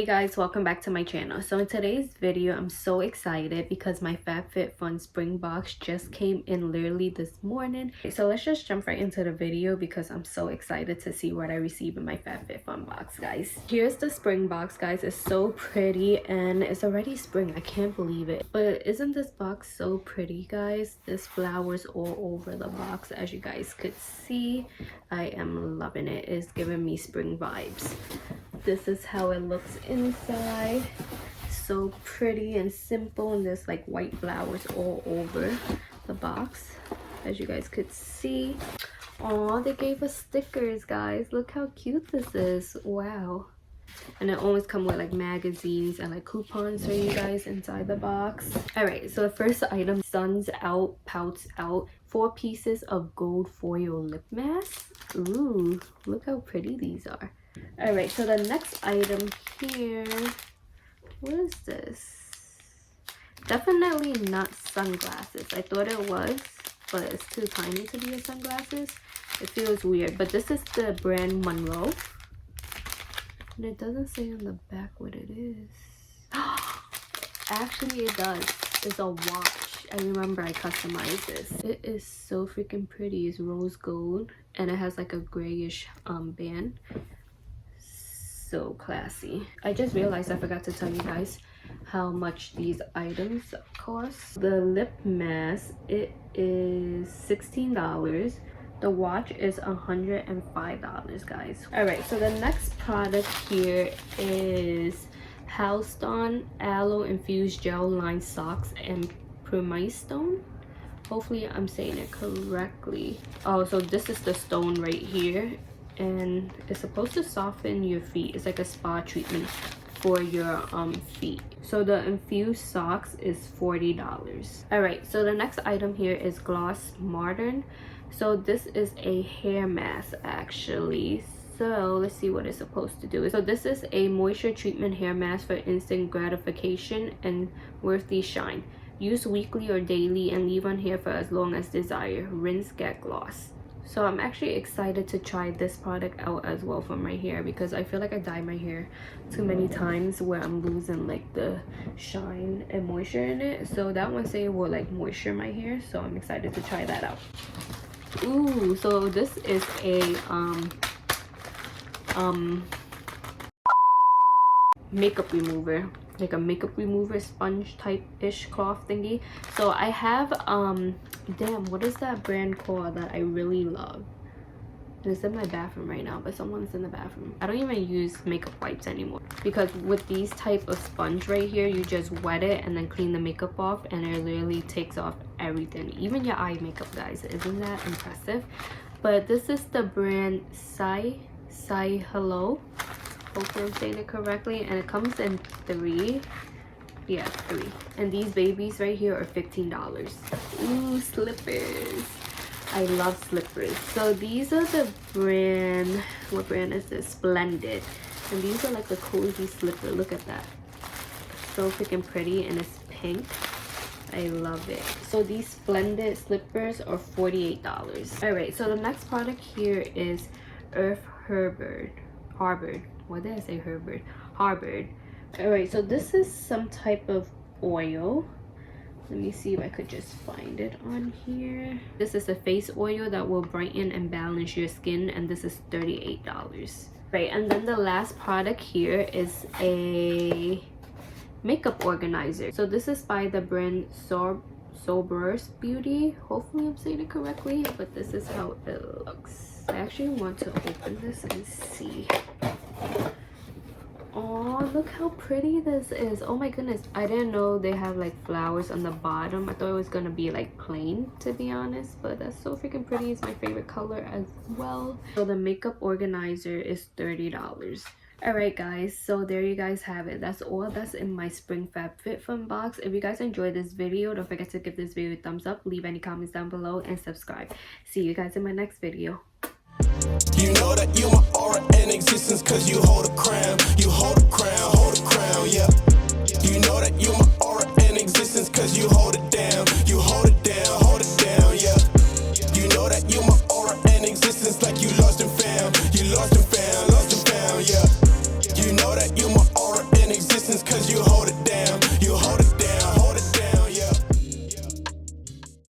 guys, welcome back to my channel. So in today's video, I'm so excited because my Fab Fit Fun spring box just came in literally this morning. So let's just jump right into the video because I'm so excited to see what I receive in my Fab Fit Fun box, guys. Here's the spring box, guys. It's so pretty and it's already spring. I can't believe it. But isn't this box so pretty, guys? There's flowers all over the box, as you guys could see. I am loving it. It's giving me spring vibes. This is how it looks inside. So pretty and simple, and there's like white flowers all over the box, as you guys could see. Oh, they gave us stickers, guys. Look how cute this is. Wow. And it always come with like magazines and like coupons for you guys inside the box. All right, so the first item, suns out, pouts out, 4 pieces of gold foil lip mask. Ooh, look how pretty these are. All right, so the next item here, what is this? Definitely not sunglasses. I thought it was, but it's too tiny to be a sunglasses. It feels weird, but this is the brand Monroe. And it doesn't say on the back what it is. Actually, it does. It's a watch. I remember I customized this. It is so freaking pretty. It's rose gold and it has like a grayish band. So classy. I just realized I forgot to tell you guys how much these items cost. The lip mask, it is $16. The watch is $105, guys. All right, so the next product here is Halston Aloe Infused Gel Line Socks and Pumice Stone. Hopefully I'm saying it correctly. Oh, so this is the stone right here, and it's supposed to soften your feet. It's like a spa treatment for your feet. So the infused socks is $40. All right, so the next item here is Gloss Modern. So this is a hair mask actually. So let's see what it's supposed to do. So this is a moisture treatment hair mask for instant gratification and worthy shine. Use weekly or daily and leave on hair for as long as desired. Rinse, get gloss. So I'm actually excited to try this product out as well for my hair because I feel like I dye my hair too many times where I'm losing like the shine and moisture in it. So that one say it will like moisture my hair, so I'm excited to try that out. Ooh, so this is a makeup remover, like a makeup remover sponge type ish cloth thingy. So I have damn, what is that brand called that I really love? It's in my bathroom right now, but someone's in the bathroom. I don't even use makeup wipes anymore because with these type of sponge right here, you just wet it and then clean the makeup off and it literally takes off everything, even your eye makeup, guys. Isn't that impressive? But this is the brand Sai Hello. Hopefully I'm saying it correctly, and it comes in 3. Yeah, 3. And these babies right here are $15. Ooh, slippers. I love slippers. So these are the brand, what brand is this? Splendid. And these are like the cozy slipper. Look at that. So freaking pretty, and it's pink. I love it. So these Splendid slippers are $48. All right, so the next product here is Earth Harbord. What did I say? Harbord. All right, so this is some type of oil. Let me see if I could just find it on here. This is a face oil that will brighten and balance your skin, and this is $38. Right, and then the last product here is a makeup organizer. So this is by the brand Sober's Beauty. Hopefully I'm saying it correctly, but this is how it looks. I actually want to open this and see. Oh, look how pretty this is. Oh my goodness, I didn't know they have like flowers on the bottom. I thought it was gonna be like plain, to be honest, but that's so freaking pretty. It's my favorite color as well. So the makeup organizer is $30. All right, guys, so there you guys have it. That's all that's in my spring Fab Fit Fun box. If you guys enjoyed this video, don't forget to give this video a thumbs up, leave any comments down below, and subscribe. See you guys in my next video. You know that you're my aura in existence, cause you hold a crown, hold a crown, yeah. You know that you're my aura in existence, cause you hold it down, you hold it